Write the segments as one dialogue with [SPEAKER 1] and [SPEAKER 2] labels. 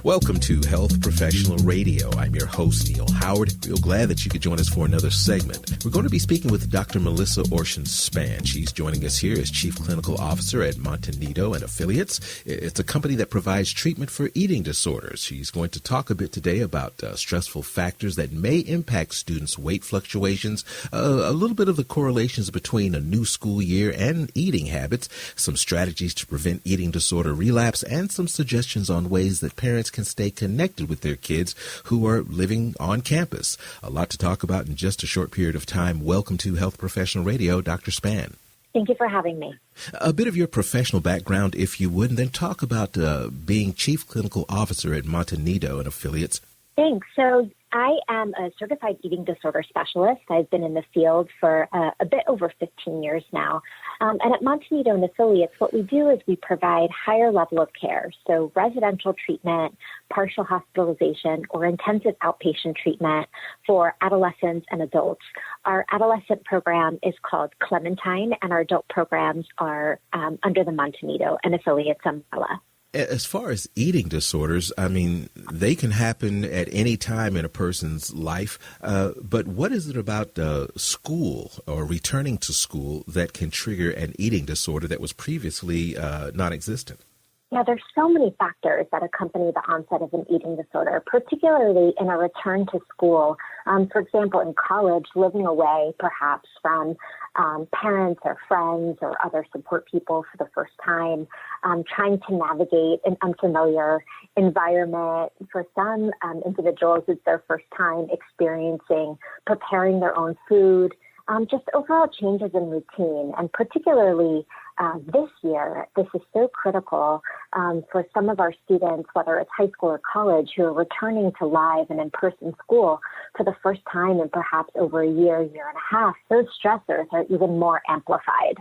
[SPEAKER 1] Welcome to Health Professional Radio. I'm your host, Neil Howard. Real glad that you could join us for another segment. We're going to be speaking with Dr. Melissa Orshan Spann. She's joining us here as Chief Clinical Officer at Montanito and Affiliates. It's a company that provides treatment for eating disorders. She's going to talk a bit today about stressful factors that may impact students' weight fluctuations, a little bit of the correlations between a new school year and eating habits, some strategies to prevent eating disorder relapse, and some suggestions on ways that parents can stay connected with their kids who are living on campus. A lot to talk about in just a short period of time. Welcome to Health Professional Radio, Dr. Spann.
[SPEAKER 2] Thank you for having me.
[SPEAKER 1] A bit of your professional background, if you would, and then talk about being Chief Clinical Officer at Montanito and Affiliates.
[SPEAKER 2] Thanks. So I am a certified eating disorder specialist. I've been in the field for a bit over 15 years now. And at Montanito and Affiliates, what we do is we provide higher level of care. So residential treatment, partial hospitalization, or intensive outpatient treatment for adolescents and adults. Our adolescent program is called Clementine, and our adult programs are under the Montanito and Affiliates umbrella.
[SPEAKER 1] As far as eating disorders, I mean, they can happen at any time in a person's life. But what is it about school or returning to school that can trigger an eating disorder that was previously non-existent?
[SPEAKER 2] Yeah, there's so many factors that accompany the onset of an eating disorder, particularly in a return to school. For example, in college, living away perhaps from parents or friends or other support people for the first time, trying to navigate an unfamiliar environment. For some individuals, it's their first time experiencing preparing their own food, just overall changes in routine. And particularly this year, this is so critical for some of our students, whether it's high school or college, who are returning to live and in-person school for the first time in perhaps over a year and a half. Those stressors are even more amplified.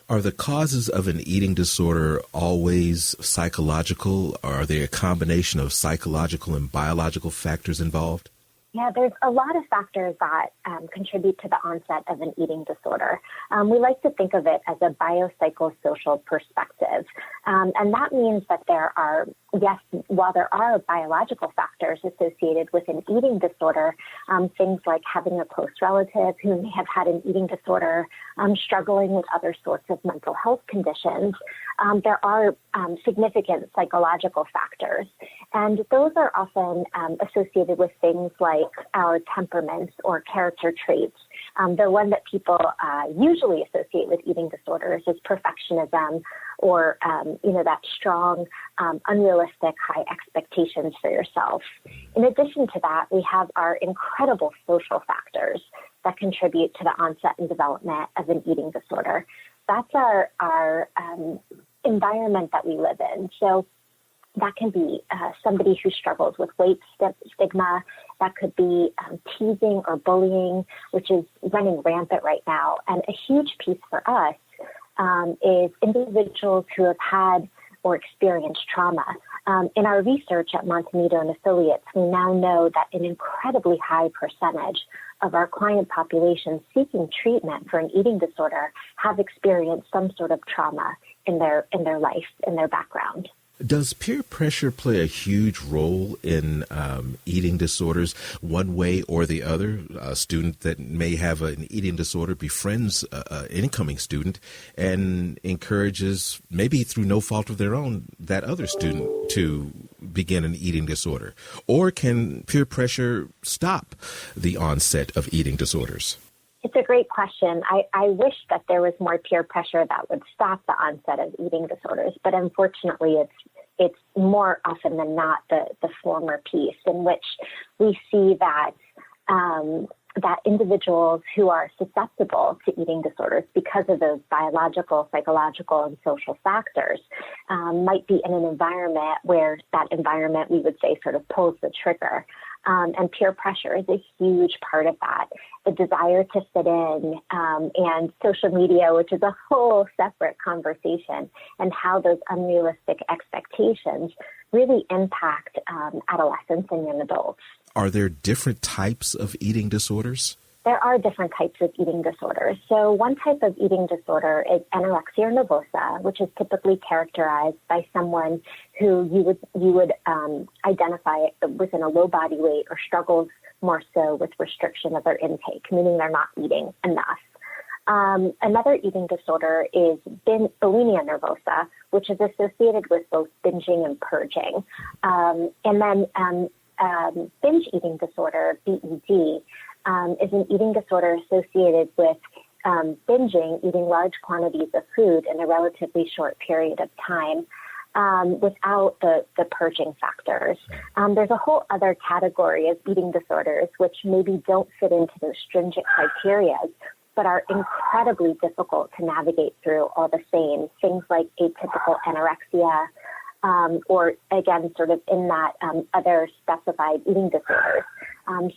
[SPEAKER 1] Are the causes of an eating disorder always psychological, or are there a combination of psychological and biological factors involved?
[SPEAKER 2] Yeah, there's a lot of factors that contribute to the onset of an eating disorder. We like to think of it as a biopsychosocial perspective. And that means that there are, yes, while there are biological factors associated with an eating disorder, things like having a close relative who may have had an eating disorder, struggling with other sorts of mental health conditions, there are significant psychological factors. And those are often associated with things like our temperaments or character traits. The one that people usually associate with eating disorders is perfectionism or, that strong, unrealistic, high expectations for yourself. In addition to that, we have our incredible social factors that contribute to the onset and development of an eating disorder. That's our environment that we live in. So that can be somebody who struggles with weight stigma. That could be teasing or bullying, which is running rampant right now. And a huge piece for us is individuals who have had or experienced trauma. In our research at Montanito and Affiliates, we now know that an incredibly high percentage of our client population seeking treatment for an eating disorder have experienced some sort of trauma in their life, in their background.
[SPEAKER 1] Does peer pressure play a huge role in eating disorders one way or the other? A student that may have an eating disorder befriends an incoming student and encourages, maybe through no fault of their own, that other student to begin an eating disorder. Or can peer pressure stop the onset of eating disorders?
[SPEAKER 2] It's a great question. I wish that there was more peer pressure that would stop the onset of eating disorders, but unfortunately it's more often than not the former piece, in which we see that that individuals who are susceptible to eating disorders because of those biological, psychological, and social factors might be in an environment where that environment, we would say, sort of pulls the trigger. And peer pressure is a huge part of that. The desire to fit in and social media, which is a whole separate conversation, and how those unrealistic expectations really impact adolescents and young adults.
[SPEAKER 1] Are there different types of eating disorders?
[SPEAKER 2] there are different types of eating disorders. So one type of eating disorder is anorexia nervosa, which is typically characterized by someone who you would identify within a low body weight or struggles more so with restriction of their intake, meaning they're not eating enough. Another eating disorder is bulimia nervosa, which is associated with both binging and purging. And then binge eating disorder, BED, is an eating disorder associated with binging, eating large quantities of food in a relatively short period of time without the purging factors. There's a whole other category of eating disorders which maybe don't fit into those stringent criteria, but are incredibly difficult to navigate through all the same. Things like atypical anorexia, or again, sort of in that other specified eating disorders.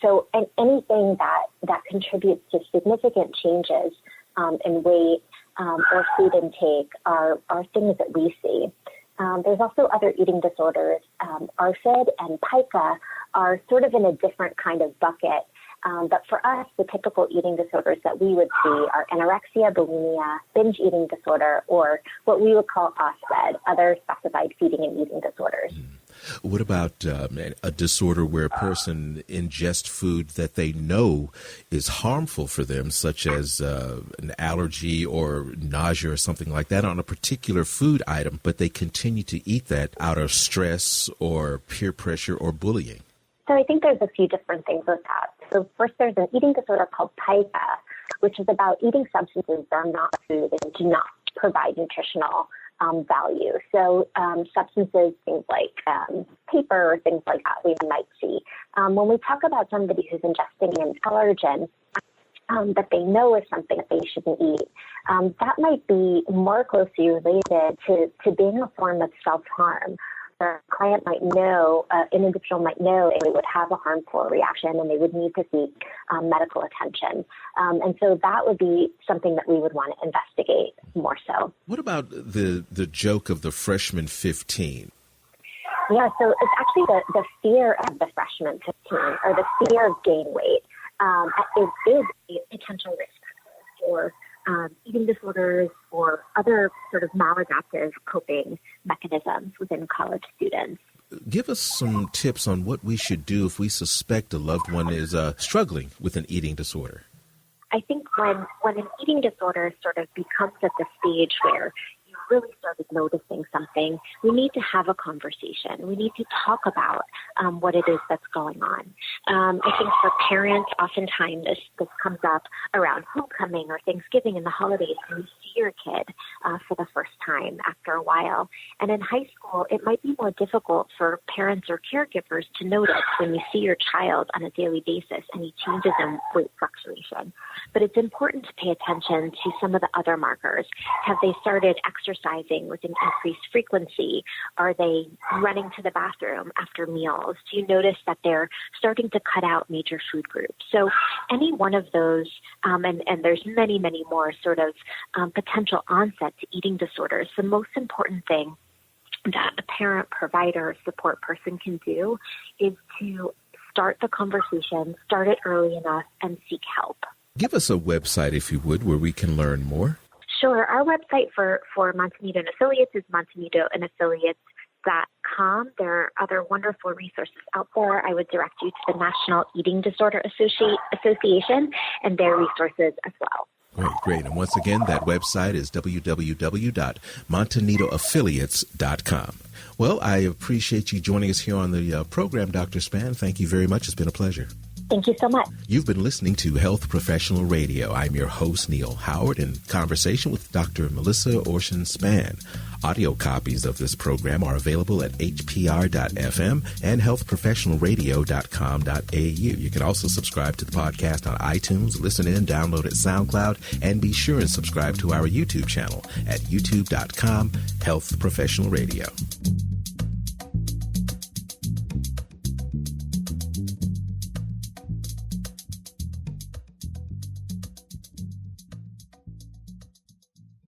[SPEAKER 2] So anything that contributes to significant changes in weight or food intake are things that we see. There's also other eating disorders. ARFID and PICA are sort of in a different kind of bucket. But for us, the typical eating disorders that we would see are anorexia, bulimia, binge eating disorder, or what we would call OSFED, other specified feeding and eating disorders.
[SPEAKER 1] What about a disorder where a person ingests food that they know is harmful for them, such as an allergy or nausea or something like that on a particular food item, but they continue to eat that out of stress or peer pressure or bullying?
[SPEAKER 2] So I think there's a few different things with that. So first, there's an eating disorder called PICA, which is about eating substances that are not food and do not provide nutritional value. So substances, things like paper or things like that we might see. When we talk about somebody who's ingesting an allergen that they know is something that they shouldn't eat, that might be more closely related to being a form of self-harm. A client might know, an individual might know they would have a harmful reaction and they would need to seek medical attention. And so that would be something that we would want to investigate more so.
[SPEAKER 1] What about the joke of the freshman 15?
[SPEAKER 2] Yeah, so it's actually the fear of the freshman 15 or the fear of gain weight. It is a potential risk for eating disorders or other sort of maladaptive coping mechanisms within college students.
[SPEAKER 1] Give us some tips on what we should do if we suspect a loved one is struggling with an eating disorder.
[SPEAKER 2] I think when an eating disorder sort of becomes at the stage where you really started noticing something, we need to have a conversation. We need to talk about what it is that's going on. I think for parents, oftentimes this comes up around homecoming or Thanksgiving and the holidays, and you see your kid for the first time after a while. And in high school, it might be more difficult for parents or caregivers to notice when you see your child on a daily basis any changes in weight fluctuation. But it's important to pay attention to some of the other markers. Have they started exercising with an increased frequency? Are they running to the bathroom after meals? Do you notice that they're starting to cut out major food groups? So any one of those, and there's many, many more sort of potential onset to eating disorders, the most important thing that a parent, provider, support person can do is to start the conversation, start it early enough, and seek help.
[SPEAKER 1] Give us a website, if you would, where we can learn more.
[SPEAKER 2] Sure. Our website for Montanito and Affiliates is montanitoandaffiliates.com. There are other wonderful resources out there. I would direct you to the National Eating Disorder Association and their resources as well.
[SPEAKER 1] Great. And once again, that website is www.montanitoaffiliates.com. Well, I appreciate you joining us here on the program, Dr. Spann. Thank you very much. It's been a pleasure.
[SPEAKER 2] Thank you so much.
[SPEAKER 1] You've been listening to Health Professional Radio. I'm your host, Neil Howard, in conversation with Dr. Melissa Orshan Spann. Audio copies of this program are available at hpr.fm and healthprofessionalradio.com.au. You can also subscribe to the podcast on iTunes, listen in, download at SoundCloud, and be sure and subscribe to our YouTube channel at youtube.com/Health Professional Radio.